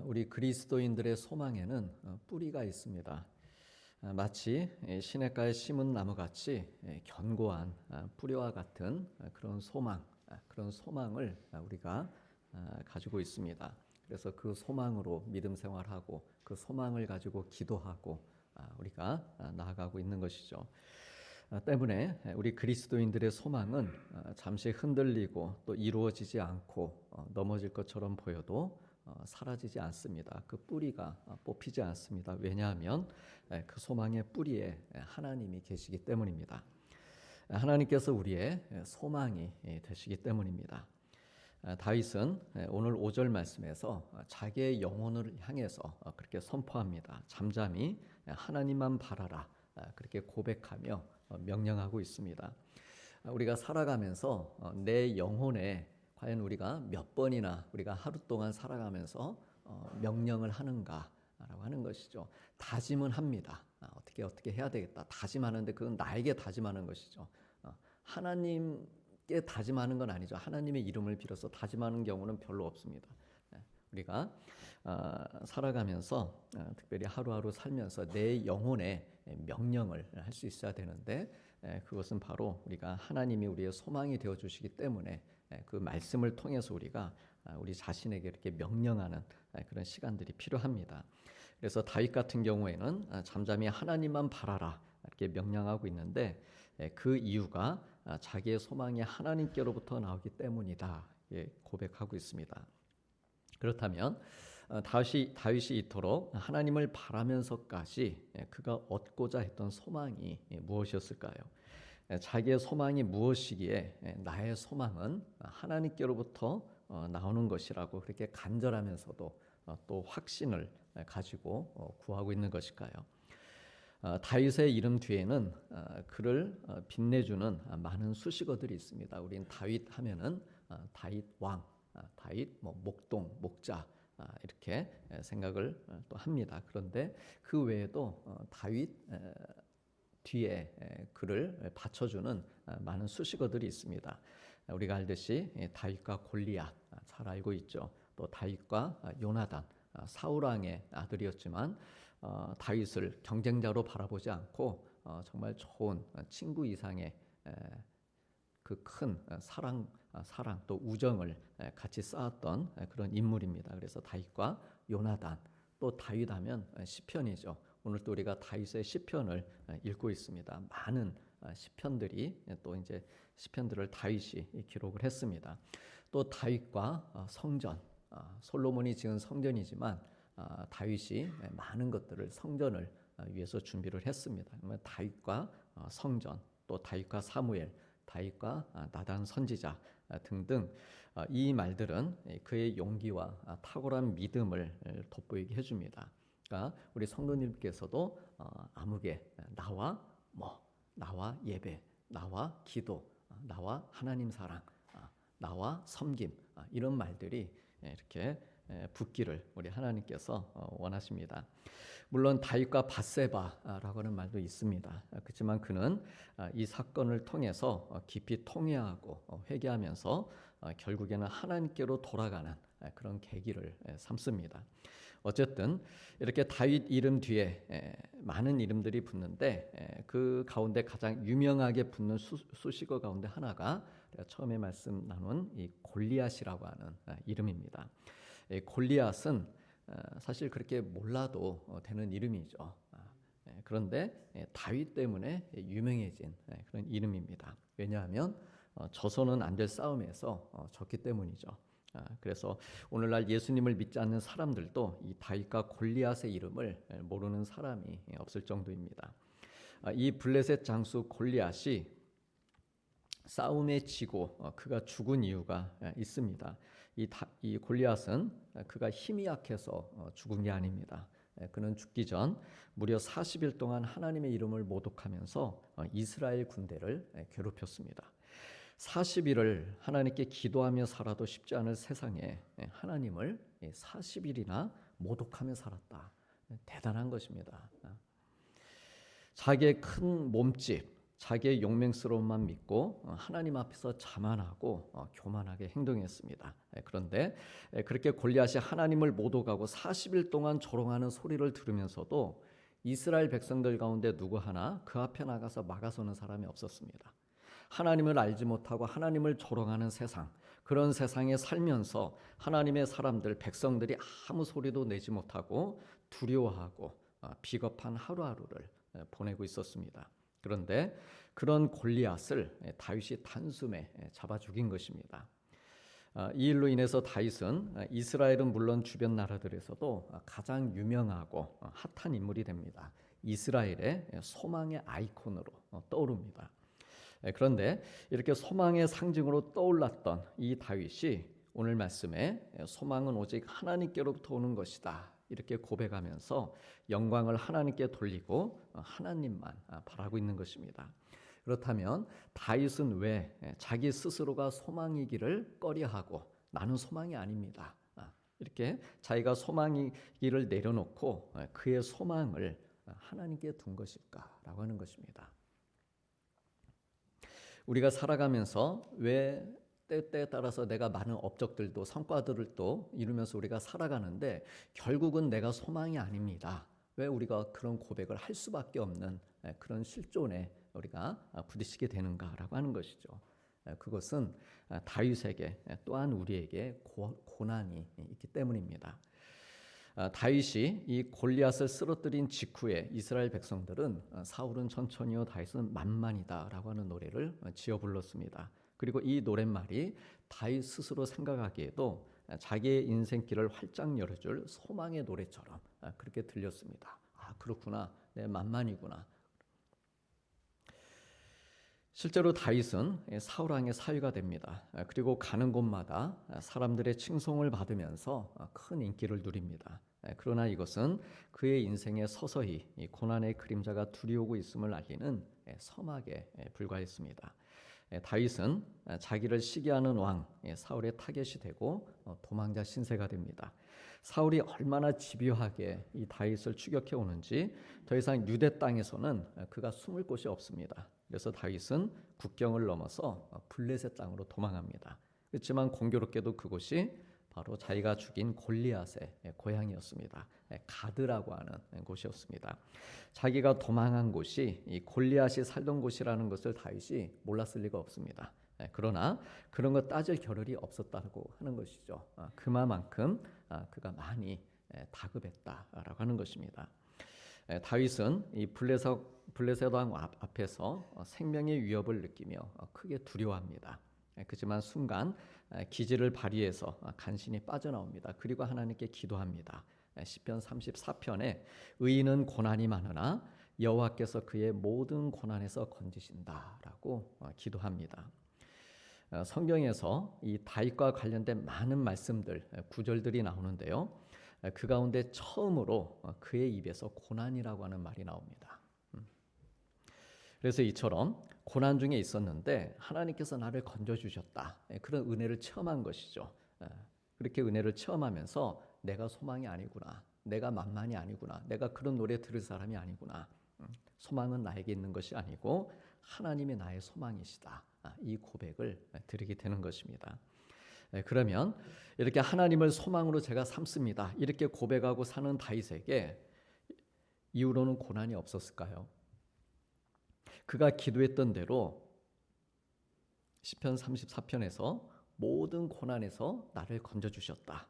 우리 그리스도인들의 소망에는 뿌리가 있습니다. 마치 시냇가에 심은 나무같이 견고한 뿌리와 같은 그런 소망을 우리가 가지고 있습니다. 그래서 그 소망으로 믿음 생활하고 그 소망을 가지고 기도하고 우리가 나아가고 있는 것이죠. 때문에 우리 그리스도인들의 소망은 잠시 흔들리고 또 이루어지지 않고 넘어질 것처럼 보여도 사라지지 않습니다. 그 뿌리가 뽑히지 않습니다. 왜냐하면 그 소망의 뿌리에 하나님이 계시기 때문입니다. 하나님께서 우리의 소망이 되시기 때문입니다. 다윗은 오늘 5절 말씀에서 자기의 영혼을 향해서 그렇게 선포합니다. 잠잠히 하나님만 바라라, 그렇게 고백하며 명령하고 있습니다. 우리가 살아가면서 내 영혼에 과연 우리가 몇 번이나 우리가 하루 동안 살아가면서 명령을 하는가라고 하는 것이죠. 다짐은 합니다. 어떻게 해야 되겠다. 다짐하는데 그건 나에게 다짐하는 것이죠. 하나님께 다짐하는 건 아니죠. 하나님의 이름을 빌어서 다짐하는 경우는 별로 없습니다. 우리가 살아가면서 특별히 하루하루 살면서 내 영혼에 명령을 할 수 있어야 되는데 그것은 바로 우리가 하나님이 우리의 소망이 되어 주시기 때문에 그 말씀을 통해서 우리가 우리 자신에게 이렇게 명령하는 그런 시간들이 필요합니다. 그래서 다윗 같은 경우에는 잠잠히 하나님만 바라라 이렇게 명령하고 있는데 그 이유가 자기의 소망이 하나님께로부터 나오기 때문이다 고백하고 있습니다. 그렇다면 다윗이 이토록 하나님을 바라면서까지 그가 얻고자 했던 소망이 무엇이었을까요? 자기의 소망이 무엇이기에 나의 소망은 하나님께로부터 나오는 것이라고 그렇게 간절하면서도 또 확신을 가지고 구하고 있는 것일까요? 다윗의 이름 뒤에는 그를 빛내주는 많은 수식어들이 있습니다. 우리는 다윗 하면은 다윗 왕, 다윗 목동, 목자 이렇게 생각을 또 합니다. 그런데 그 외에도 다윗 뒤에 그를 받쳐주는 많은 수식어들이 있습니다. 우리가 알듯이 다윗과 골리앗 잘 알고 있죠. 또 다윗과 요나단 사울 왕의 아들이었지만 다윗을 경쟁자로 바라보지 않고 정말 좋은 친구 이상의 그 큰 사랑 또 우정을 같이 쌓았던 그런 인물입니다. 그래서 다윗과 요나단 또 다윗하면 시편이죠. 오늘 또 우리가 다윗의 시편을 읽고 있습니다. 많은 시편들이 또 이제 시편들을 다윗이 기록을 했습니다. 또 다윗과 성전, 솔로몬이 지은 성전이지만 다윗이 많은 것들을 성전을 위해서 준비를 했습니다. 그러면 다윗과 성전, 또 다윗과 사무엘, 다윗과 나단 선지자 등등 이 말들은 그의 용기와 탁월한 믿음을 돋보이게 해줍니다. 그러니까 우리 성도님께서도 아무개 나와 예배, 나와 기도, 나와 하나님 사랑, 나와 섬김 이런 말들이 이렇게 붙기를 우리 하나님께서 원하십니다. 물론 다윗과 밧세바라고 하는 말도 있습니다. 그렇지만 그는 이 사건을 통해서 깊이 통회하고 회개하면서 결국에는 하나님께로 돌아가는 그런 계기를 삼습니다. 어쨌든 이렇게 다윗 이름 뒤에 많은 이름들이 붙는데 그 가운데 가장 유명하게 붙는 수식어 가운데 하나가 처음에 말씀 나눈 이 골리앗이라고 하는 이름입니다. 골리앗은 사실 그렇게 몰라도 되는 이름이죠. 그런데 다윗 때문에 유명해진 그런 이름입니다. 왜냐하면 져서는 안 될 싸움에서 졌기 때문이죠. 그래서 오늘날 예수님을 믿지 않는 사람들도 이 다윗과 골리앗의 이름을 모르는 사람이 없을 정도입니다. 이 블레셋 장수 골리앗이 싸움에 지고 그가 죽은 이유가 있습니다. 이 골리앗은 그가 힘이 약해서 죽은 게 아닙니다. 그는 죽기 전 무려 40일 동안 하나님의 이름을 모독하면서 이스라엘 군대를 괴롭혔습니다. 40일을 하나님께 기도하며 살아도 쉽지 않을 세상에 하나님을 40일이나 모독하며 살았다. 대단한 것입니다. 자기의 큰 몸집, 자기의 용맹스러움만 믿고 하나님 앞에서 자만하고 교만하게 행동했습니다. 그런데 그렇게 골리앗이 하나님을 못 오가고 40일 동안 조롱하는 소리를 들으면서도 이스라엘 백성들 가운데 누구 하나 그 앞에 나가서 막아서는 사람이 없었습니다. 하나님을 알지 못하고 하나님을 조롱하는 세상, 그런 세상에 살면서 하나님의 사람들, 백성들이 아무 소리도 내지 못하고 두려워하고 비겁한 하루하루를 보내고 있었습니다. 그런데 그런 골리앗을 다윗이 단숨에 잡아 죽인 것입니다. 이 일로 인해서 다윗은 이스라엘은 물론 주변 나라들에서도 가장 유명하고 핫한 인물이 됩니다. 이스라엘의 소망의 아이콘으로 떠오릅니다. 그런데 이렇게 소망의 상징으로 떠올랐던 이 다윗이 오늘 말씀에 소망은 오직 하나님께로부터 오는 것이다, 이렇게 고백하면서 영광을 하나님께 돌리고 하나님만 바라고 있는 것입니다. 그렇다면 다윗은 왜 자기 스스로가 소망이기를 꺼려하고 나는 소망이 아닙니다, 이렇게 자기가 소망이기를 내려놓고 그의 소망을 하나님께 둔 것일까라고 하는 것입니다. 우리가 살아가면서 왜 때에 따라서 내가 많은 업적들도 성과들을 또 이루면서 우리가 살아가는데 결국은 내가 소망이 아닙니다, 왜 우리가 그런 고백을 할 수밖에 없는 그런 실존에 우리가 부딪히게 되는가라고 하는 것이죠. 그것은 다윗에게 또한 우리에게 고난이 있기 때문입니다. 다윗이 이 골리앗을 쓰러뜨린 직후에 이스라엘 백성들은 사울은 천천히요 다윗은 만만이다라고 하는 노래를 지어 불렀습니다. 그리고 이 노랫말이 다윗 스스로 생각하기에도 자기의 인생길을 활짝 열어줄 소망의 노래처럼 그렇게 들렸습니다. 그렇구나, 내 만만이구나. 실제로 다윗은 사울 왕의 사위가 됩니다. 그리고 가는 곳마다 사람들의 칭송을 받으면서 큰 인기를 누립니다. 그러나 이것은 그의 인생에 서서히 고난의 그림자가 두려오고 있음을 알리는 서막에 불과했습니다. 다윗은 자기를 시기하는 왕 사울의 타겟이 되고 도망자 신세가 됩니다. 사울이 얼마나 집요하게 이 다윗을 추격해 오는지 더 이상 유대 땅에서는 그가 숨을 곳이 없습니다. 그래서 다윗은 국경을 넘어서 블레셋 땅으로 도망합니다. 그렇지만 공교롭게도 그곳이 바로 자기가 죽인 골리앗의 고향이었습니다. 가드라고 하는 곳이었습니다. 자기가 도망한 곳이 이 골리앗이 살던 곳이라는 것을 다윗이 몰랐을 리가 없습니다. 그러나 그런 거 따질 겨를이 없었다고 하는 것이죠. 그만큼 그가 많이 다급했다라고 하는 것입니다. 다윗은 이 블레셋 왕 앞에서 생명의 위협을 느끼며 크게 두려워합니다. 그렇지만 순간 기지를 발휘해서 간신히 빠져나옵니다. 그리고 하나님께 기도합니다. 시편 34편에 의인은 고난이 많으나 여호와께서 그의 모든 고난에서 건지신다라고 기도합니다. 성경에서 이 다윗과 관련된 많은 말씀들, 구절들이 나오는데요. 그 가운데 처음으로 그의 입에서 고난이라고 하는 말이 나옵니다. 그래서 이처럼 고난 중에 있었는데 하나님께서 나를 건져주셨다, 그런 은혜를 체험한 것이죠. 그렇게 은혜를 체험하면서 내가 소망이 아니구나, 내가 만만이 아니구나, 내가 그런 노래 들을 사람이 아니구나, 소망은 나에게 있는 것이 아니고 하나님이 나의 소망이시다, 이 고백을 드리게 되는 것입니다. 그러면 이렇게 하나님을 소망으로 제가 삼습니다, 이렇게 고백하고 사는 다윗에게 이후로는 고난이 없었을까요? 그가 기도했던 대로 시편 34편에서 모든 고난에서 나를 건져주셨다,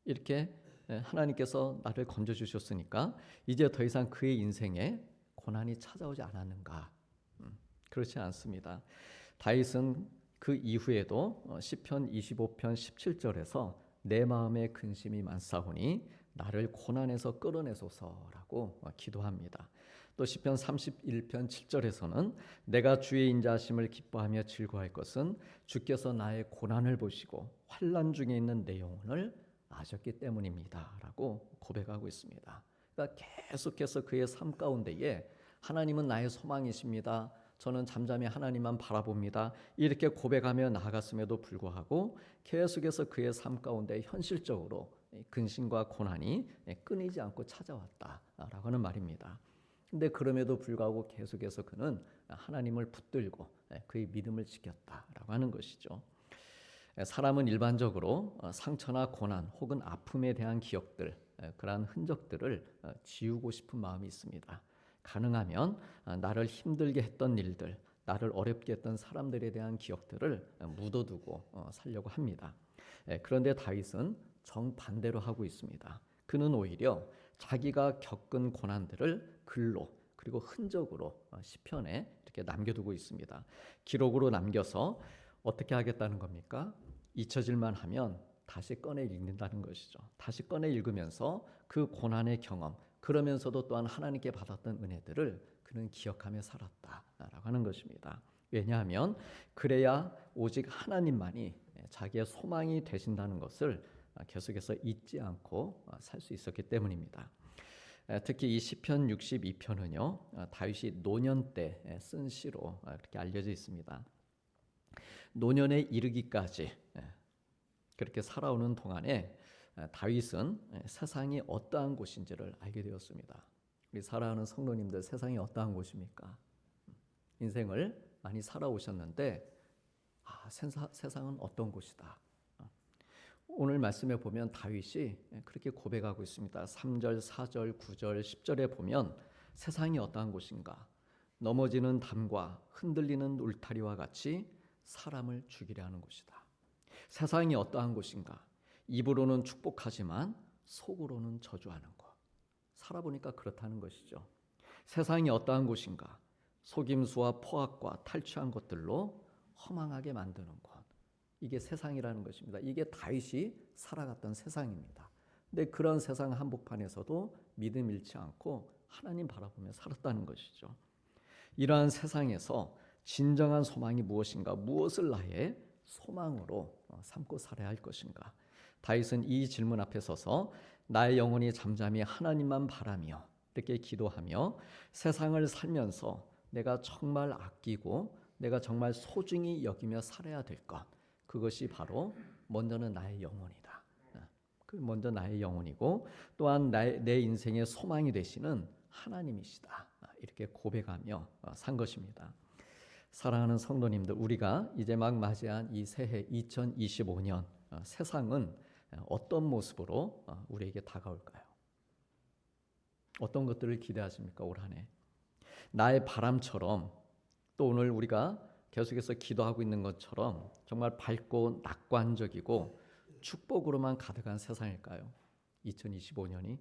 이렇게 하나님께서 나를 건져주셨으니까 이제 더 이상 그의 인생에 고난이 찾아오지 않았는가? 그렇지 않습니다. 다윗은 그 이후에도 시편 25편 17절에서 내 마음에 근심이 많사오니 나를 고난에서 끌어내소서라고 기도합니다. 또 시편 31편 7절에서는 내가 주의 인자하심을 기뻐하며 즐거워할 것은 주께서 나의 고난을 보시고 환난 중에 있는 내 영혼을 아셨기 때문입니다라고 고백하고 있습니다. 그러니까 계속해서 그의 삶 가운데에 하나님은 나의 소망이십니다, 저는 잠잠히 하나님만 바라봅니다, 이렇게 고백하며 나아갔음에도 불구하고 계속해서 그의 삶 가운데 현실적으로 근심과 고난이 끊이지 않고 찾아왔다라고 하는 말입니다. 근데 그럼에도 불구하고 계속해서 그는 하나님을 붙들고 그의 믿음을 지켰다라고 하는 것이죠. 사람은 일반적으로 상처나 고난 혹은 아픔에 대한 기억들, 그러한 흔적들을 지우고 싶은 마음이 있습니다. 가능하면 나를 힘들게 했던 일들, 나를 어렵게 했던 사람들에 대한 기억들을 묻어두고 살려고 합니다. 그런데 다윗은 정반대로 하고 있습니다. 그는 오히려 자기가 겪은 고난들을 글로 그리고 흔적으로 시편에 이렇게 남겨두고 있습니다. 기록으로 남겨서 어떻게 하겠다는 겁니까? 잊혀질만 하면 다시 꺼내 읽는다는 것이죠. 다시 꺼내 읽으면서 그 고난의 경험, 그러면서도 또한 하나님께 받았던 은혜들을 그는 기억하며 살았다라고 하는 것입니다. 왜냐하면 그래야 오직 하나님만이 자기의 소망이 되신다는 것을 계속해서 잊지 않고 살 수 있었기 때문입니다. 특히 이 시편 62편은요 다윗이 노년 때 쓴 시로 이렇게 알려져 있습니다. 노년에 이르기까지 그렇게 살아오는 동안에 다윗은 세상이 어떠한 곳인지를 알게 되었습니다. 우리 사랑하는 성도님들, 세상이 어떠한 곳입니까? 인생을 많이 살아오셨는데 세상은 어떤 곳이다. 오늘 말씀에 보면 다윗이 그렇게 고백하고 있습니다. 3절, 4절, 9절, 10절에 보면 세상이 어떠한 곳인가? 넘어지는 담과 흔들리는 울타리와 같이 사람을 죽이려 하는 곳이다. 세상이 어떠한 곳인가? 입으로는 축복하지만 속으로는 저주하는 곳. 살아보니까 그렇다는 것이죠. 세상이 어떠한 곳인가? 속임수와 포악과 탈취한 것들로 허망하게 만드는 곳. 이게 세상이라는 것입니다. 이게 다윗이 살아갔던 세상입니다. 근데 그런 세상 한복판에서도 믿음 잃지 않고 하나님 바라보며 살았다는 것이죠. 이러한 세상에서 진정한 소망이 무엇인가? 무엇을 나의 소망으로 삼고 살아야 할 것인가? 다윗은 이 질문 앞에 서서 나의 영혼이 잠잠히 하나님만 바라며 이렇게 기도하며 세상을 살면서 내가 정말 아끼고 내가 정말 소중히 여기며 살아야 될 것, 그것이 바로 먼저는 나의 영혼이다. 그 먼저 나의 영혼이고 또한 내 인생의 소망이 되시는 하나님이시다. 이렇게 고백하며 산 것입니다. 사랑하는 성도님들, 우리가 이제 막 맞이한 이 새해 2025년 세상은 어떤 모습으로 우리에게 다가올까요? 어떤 것들을 기대하십니까? 올 한 해 나의 바람처럼, 또 오늘 우리가 계속해서 기도하고 있는 것처럼 정말 밝고 낙관적이고 축복으로만 가득한 세상일까요? 2025년이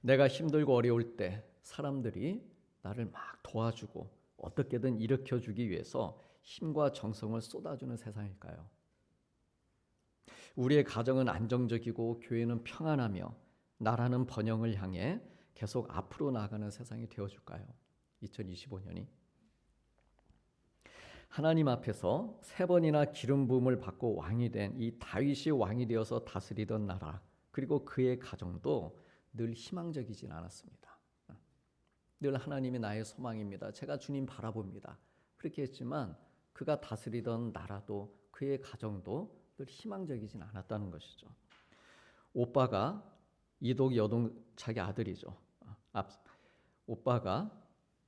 내가 힘들고 어려울 때 사람들이 나를 막 도와주고 어떻게든 일으켜주기 위해서 힘과 정성을 쏟아주는 세상일까요? 우리의 가정은 안정적이고 교회는 평안하며 나라는 번영을 향해 계속 앞으로 나아가는 세상이 되어줄까요? 2025년이 하나님 앞에서 3번이나 기름 부음을 받고 왕이 된 이 다윗이 왕이 되어서 다스리던 나라, 그리고 그의 가정도 늘 희망적이진 않았습니다. 늘 하나님이 나의 소망입니다. 제가 주님 바라봅니다. 그렇게 했지만 그가 다스리던 나라도 그의 가정도 늘 희망적이진 않았다는 것이죠. 오빠가 이독 여동, 자기 아들이죠. 오빠가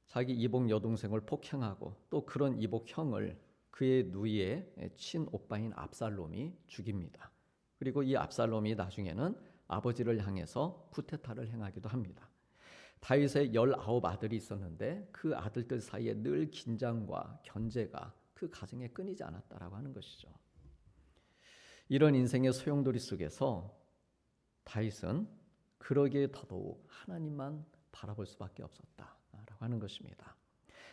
자기 이복 여동생을 폭행하고 또 그런 이복 형을 그의 누이의 친오빠인 압살롬이 죽입니다. 그리고 이 압살롬이 나중에는 아버지를 향해서 쿠데타를 행하기도 합니다. 다윗의 19 아들이 있었는데 그 아들들 사이에 늘 긴장과 견제가 그 가정에 끊이지 않았다라고 하는 것이죠. 이런 인생의 소용돌이 속에서 다윗은 그러기에 더더욱 하나님만 바라볼 수밖에 없었다라고 하는 것입니다.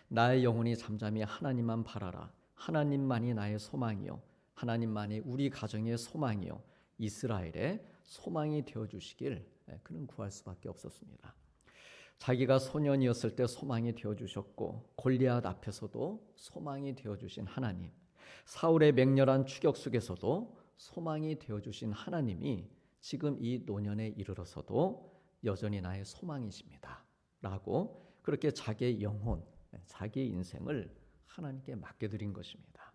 나의 영혼이 잠잠히 하나님만 바라라. 하나님만이 나의 소망이요, 하나님만이 우리 가정의 소망이요, 이스라엘의 소망이 되어주시길 그는 구할 수밖에 없었습니다. 자기가 소년이었을 때 소망이 되어주셨고 골리앗 앞에서도 소망이 되어주신 하나님, 사울의 맹렬한 추격 속에서도 소망이 되어주신 하나님이 지금 이 노년에 이르러서도 여전히 나의 소망이십니다 라고 그렇게 자기의 영혼, 자기의 인생을 하나님께 맡겨드린 것입니다.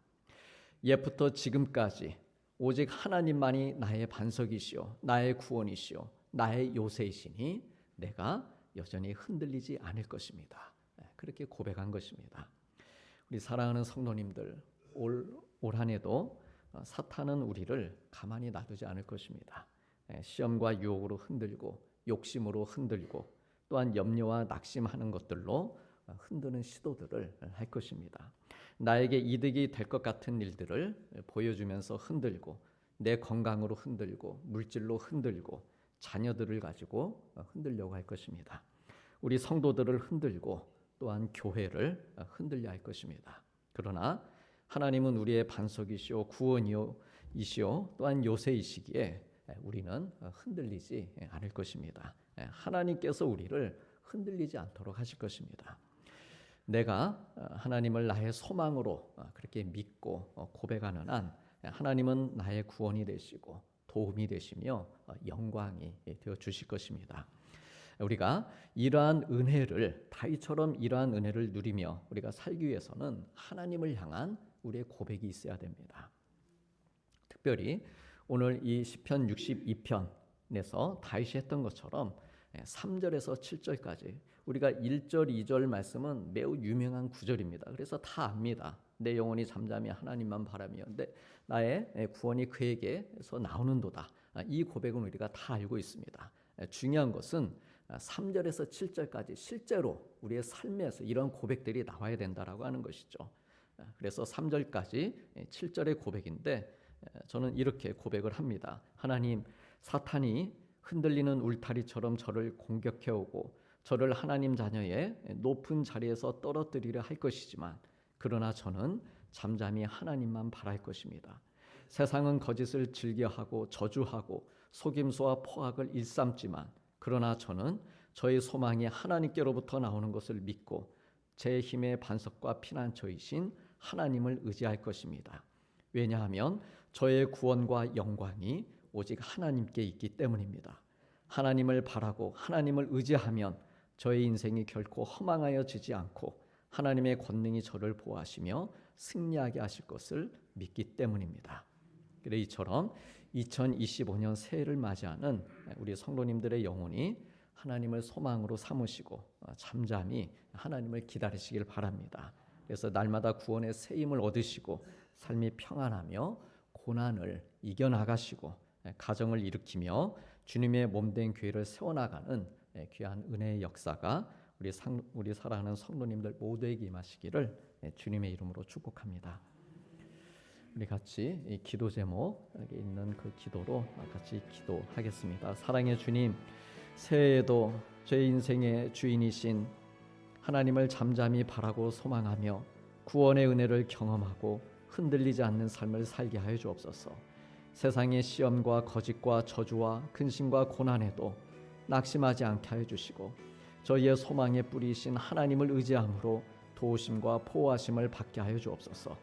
옛부터 지금까지 오직 하나님만이 나의 반석이시오, 나의 구원이시오, 나의 요새이시니 내가 여전히 흔들리지 않을 것입니다. 그렇게 고백한 것입니다. 우리 사랑하는 성도님들, 올 한 해도 사탄은 우리를 가만히 놔두지 않을 것입니다. 시험과 유혹으로 흔들고 욕심으로 흔들고 또한 염려와 낙심하는 것들로 흔드는 시도들을 할 것입니다. 나에게 이득이 될 것 같은 일들을 보여주면서 흔들고 내 건강으로 흔들고 물질로 흔들고 자녀들을 가지고 흔들려고 할 것입니다. 우리 성도들을 흔들고 또한 교회를 흔들려 할 것입니다. 그러나 하나님은 우리의 반석이시오 구원이시오 또한 요새이시기에 우리는 흔들리지 않을 것입니다. 하나님께서 우리를 흔들리지 않도록 하실 것입니다. 내가 하나님을 나의 소망으로 그렇게 믿고 고백하는 한 하나님은 나의 구원이 되시고 도움이 되시며 영광이 되어 주실 것입니다. 우리가 이러한 은혜를 다윗처럼 이러한 은혜를 누리며 우리가 살기 위해서는 하나님을 향한 우리의 고백이 있어야 됩니다. 특별히 오늘 이 시편 62편에서 다윗이 했던 것처럼 3절에서 7절까지 우리가 1절, 2절 말씀은 매우 유명한 구절입니다. 그래서 다 압니다. 내 영혼이 잠잠히 하나님만 바라며 나의 구원이 그에게서 나오는도다. 이 고백은 우리가 다 알고 있습니다. 중요한 것은 3절에서 7절까지 실제로 우리의 삶에서 이런 고백들이 나와야 된다라고 하는 것이죠. 그래서 3절까지 7절의 고백인데 저는 이렇게 고백을 합니다. 하나님, 사탄이 흔들리는 울타리처럼 저를 공격해오고 저를 하나님 자녀의 높은 자리에서 떨어뜨리려 할 것이지만 그러나 저는 잠잠히 하나님만 바랄 것입니다. 세상은 거짓을 즐겨하고 저주하고 속임수와 포악을 일삼지만 그러나 저는 저의 소망이 하나님께로부터 나오는 것을 믿고 제 힘의 반석과 피난처이신 하나님을 의지할 것입니다. 왜냐하면 저의 구원과 영광이 오직 하나님께 있기 때문입니다. 하나님을 바라고 하나님을 의지하면 저의 인생이 결코 허망하여지지 않고 하나님의 권능이 저를 보호하시며 승리하게 하실 것을 믿기 때문입니다. 그래 이처럼 2025년 새해를 맞이하는 우리 성도님들의 영혼이 하나님을 소망으로 삼으시고 잠잠히 하나님을 기다리시길 바랍니다. 그래서 날마다 구원의 새 힘을 얻으시고 삶이 평안하며 고난을 이겨나가시고 가정을 일으키며 주님의 몸된 교회를 세워나가는 귀한 은혜의 역사가 우리 사랑하는 성도님들 모두에게 임하시기를 주님의 이름으로 축복합니다. 우리 같이 이 기도 제목에 있는 그 기도로 같이 기도하겠습니다. 사랑의 주님, 새해에도 제 인생의 주인이신 하나님을 잠잠히 바라고 소망하며 구원의 은혜를 경험하고 흔들리지 않는 삶을 살게 하여 주옵소서. 세상의 시험과 거짓과 저주와 근심과 고난에도 낙심하지 않게 하여 주시고 저희의 소망의 뿌리이신 하나님을 의지함으로 도우심과 보호하심을 받게 하여 주옵소서.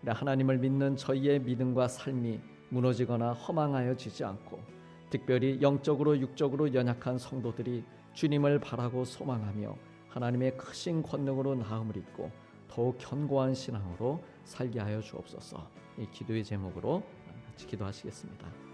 하나님을 믿는 저희의 믿음과 삶이 무너지거나 허망하여지지 않고 특별히 영적으로 육적으로 연약한 성도들이 주님을 바라고 소망하며 하나님의 크신 권능으로 나음을 입고 더욱 견고한 신앙으로 살게 하여 주옵소서. 이 기도의 제목으로 같이 기도하시겠습니다.